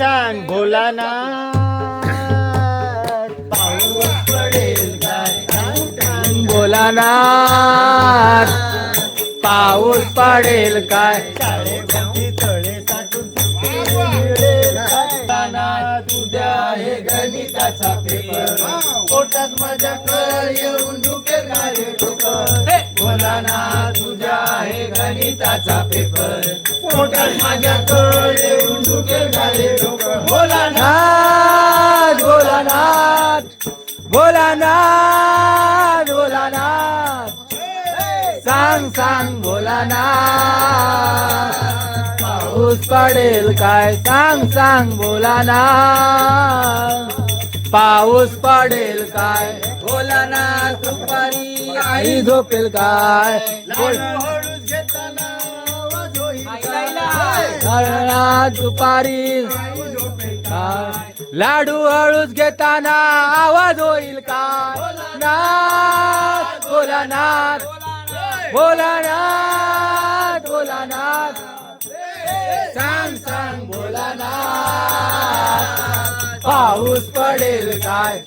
सांग भोलानाथ पाऊस पडेल काय सांग भोलानाथ पाऊस पडेल काय शाळेभोवती तळे साठून उद्या आहे गणिताचा पेपर पोटात माझ्या कळ येऊन डुकेल काय डोकर भोलानाथ उद्या आहे गणिताचा पेपर पोटात माझ्या कळ येऊन डुकेल काय डोकर भोलानाथ भोलानाथ भोलानाथ भोलानाथ सांग सांग भोलानाथ पाऊस पडेल काय सांग सांग भोलानाथ पाऊस पडेल काय भोलानाथ दुपारी आई झोपेल काय हळूच घेताना दुपारी लाडू हळूच घेताना आवाज होईल काय नाथ भोलानाथ भोलानाथ भोलानाथ सांग सांग भोलानाथ पाऊस पडेल काय